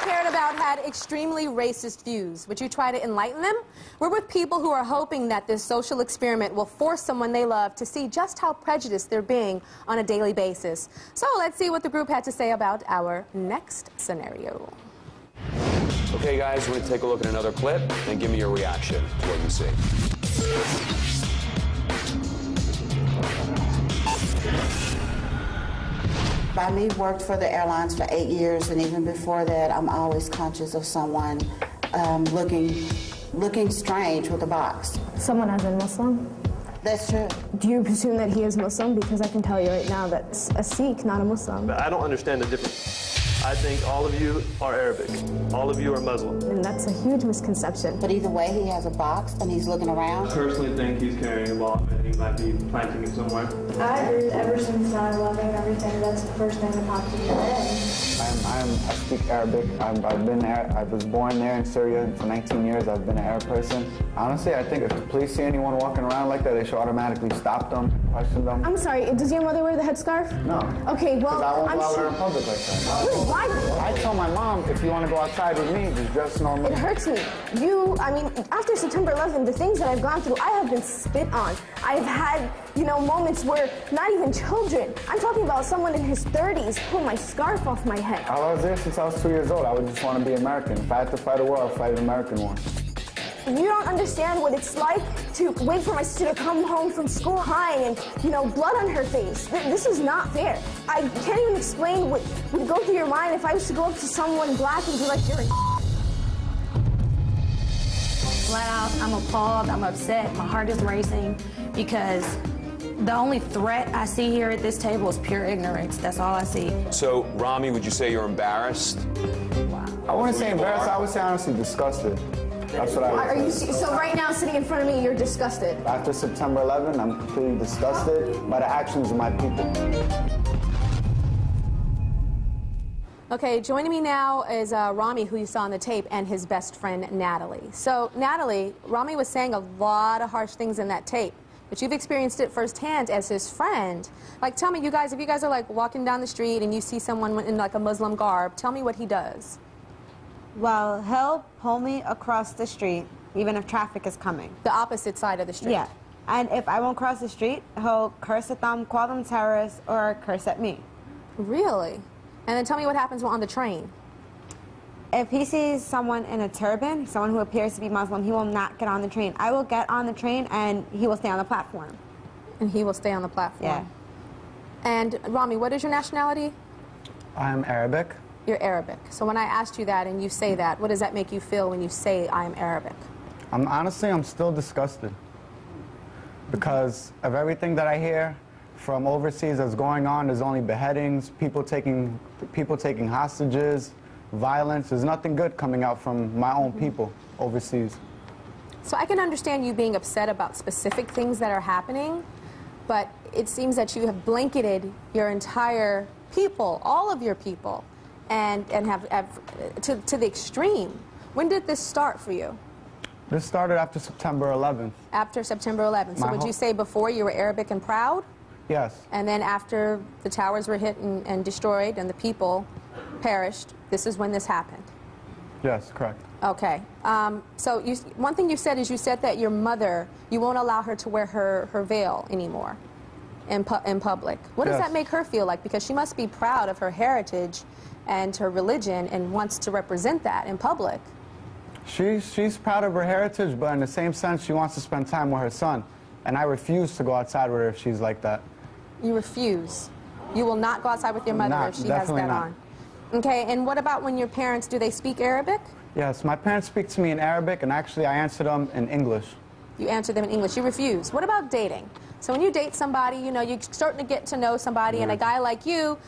cared about had extremely racist views. Would you try to enlighten them? We're with people who are hoping that this social experiment will force someone they love to see just how prejudiced they're being on a daily basis. So let's see what the group had to say about our next scenario. Okay, guys, we're going to take a look at another clip and give me your reaction to what you see. I worked for the airlines for 8 years, and even before that, I'm always conscious of someone looking strange with a box. Someone as in Muslim? That's true. Do you presume that he is Muslim? Because I can tell you right now that's a Sikh, not a Muslim. I don't understand the difference. I think all of you are Arabic. All of you are Muslim. And that's a huge misconception. But either way, he has a box and he's looking around. I personally think he's carrying a bomb and he might be planting it somewhere. I agree. Ever since 9/11 and everything, that's the first thing that popped in your head. I speak Arabic. I was born there in Syria for 19 years. I've been an Arab person. Honestly, I think if the police see anyone walking around like that, they should automatically stop them, question them. I'm sorry, does your mother wear the headscarf? No. Okay, well, I won't I'm go out sure. in public like that. Wait, why? I tell my mom, if you want to go outside with me, just dress normal. It hurts me. After September 11, the things that I've gone through, I have been spit on. I've had, moments where not even children, I'm talking about someone in his 30s, pull my scarf off my head. I was there since I was 2 years old. I would just want to be American. If I had to fight a war, I'd fight an American war. You don't understand what it's like to wait for my sister to come home from school crying and, blood on her face. This is not fair. I can't even explain what would go through your mind if I was to go up to someone black and be like, you're a Flat out, I'm appalled, I'm upset, my heart is racing because the only threat I see here at this table is pure ignorance. That's all I see. So, Rami, would you say you're embarrassed? Wow. I wouldn't say embarrassed. I would say honestly disgusted. That's what I would say. So right now, sitting in front of me, you're disgusted? After September 11, I'm completely disgusted by the actions of my people. Okay, joining me now is Rami, who you saw on the tape, and his best friend, Natalie. So, Natalie, Rami was saying a lot of harsh things in that tape, but you've experienced it firsthand as his friend. Like, tell me, you guys, if you guys are, like, walking down the street and you see someone in, like, a Muslim garb, tell me what he does. Well, he'll pull me across the street, even if traffic is coming. The opposite side of the street? Yeah. And if I won't cross the street, he'll curse at them, call them terrorists, or curse at me. Really? And then tell me what happens on the train. If he sees someone in a turban, someone who appears to be Muslim, he will not get on the train. I will get on the train, and he will stay on the platform. And he will stay on the platform? Yeah. And, Rami, what is your nationality? I'm Arabic. You're Arabic. So when I asked you that and you say that, what does that make you feel when you say I am Arabic? Honestly, I'm still disgusted because of everything that I hear from overseas that's going on. There's only beheadings, people taking hostages, violence. There's nothing good coming out from my own people overseas. So I can understand you being upset about specific things that are happening, but it seems that you have blanketed your entire people, all of your people, and have to the extreme. When did this start for you? This started after September 11th. After September 11th. So would you say before you were Arabic and proud? Yes. And then after the towers were hit and destroyed and the people perished, this is when this happened? Yes, correct. Okay. So one thing you said is you said that your mother, you won't allow her to wear her veil anymore in public. What does that make her feel like? Because she must be proud of her heritage and her religion and wants to represent that in public. She's proud of her heritage, but in the same sense, she wants to spend time with her son. And I refuse to go outside with her if she's like that. You refuse? You will not go outside with your mother if she has that on? Okay, and what about when your parents, do they speak Arabic? Yes, my parents speak to me in Arabic, and actually I answer them in English. You answer them in English. You refuse. What about dating? So when you date somebody, you're starting to get to know somebody, and a guy like you,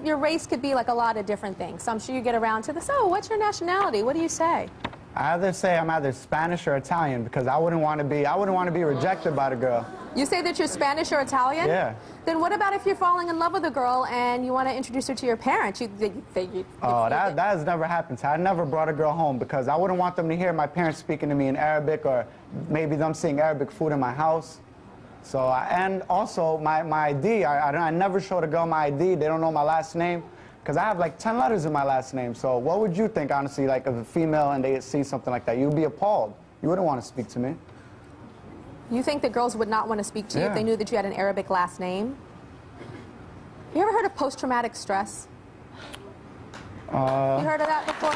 your race could be like a lot of different things. So I'm sure you get around to this, oh, what's your nationality? What do you say? I either say I'm either Spanish or Italian because I wouldn't want to be rejected by the girl. You say that you're Spanish or Italian? Yeah. Then what about if you're falling in love with a girl and you want to introduce her to your parents? That has never happened. I never brought a girl home because I wouldn't want them to hear my parents speaking to me in Arabic or maybe them seeing Arabic food in my house. So, and also my ID, I never showed a girl my ID. They don't know my last name. Because I have like 10 letters in my last name. So what would you think, honestly, like of a female and they see something like that? You'd be appalled. You wouldn't want to speak to me. You think that girls would not want to speak to you if they knew that you had an Arabic last name? You ever heard of post-traumatic stress? You heard of that before?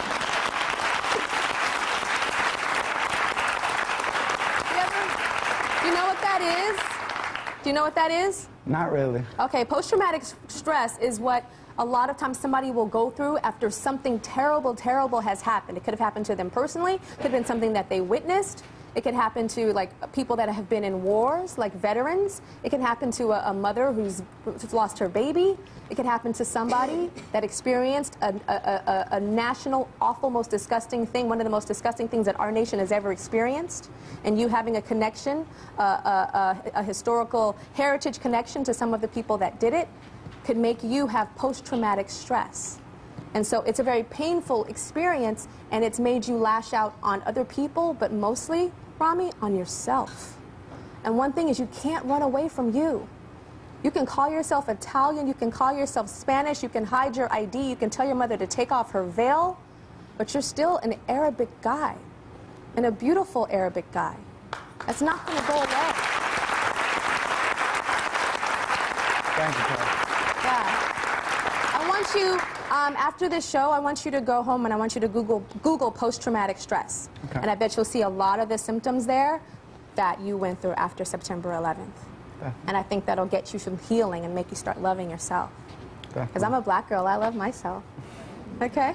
Do you know what that is? Do you know what that is? Not really. Okay, post-traumatic stress is what a lot of times somebody will go through after something terrible, terrible has happened. It could have happened to them personally. It could have been something that they witnessed. It can happen to like people that have been in wars, like veterans. It can happen to a mother who's lost her baby. It can happen to somebody that experienced a national, awful, most disgusting thing, one of the most disgusting things that our nation has ever experienced. And you having a connection, a historical heritage connection to some of the people that did it, could make you have post-traumatic stress. And so it's a very painful experience, and it's made you lash out on other people, but mostly, Rami, on yourself. And one thing is you can't run away from you. You can call yourself Italian, you can call yourself Spanish, you can hide your ID, you can tell your mother to take off her veil, but you're still an Arabic guy, and a beautiful Arabic guy. That's not going to go away. Thank you, Tyra. Yeah. I want you, after this show, I want you to go home and I want you to Google post-traumatic stress. Okay. And I bet you'll see a lot of the symptoms there that you went through after September 11th. Okay. And I think that'll get you some healing and make you start loving yourself. Because I'm a black girl, I love myself. Okay?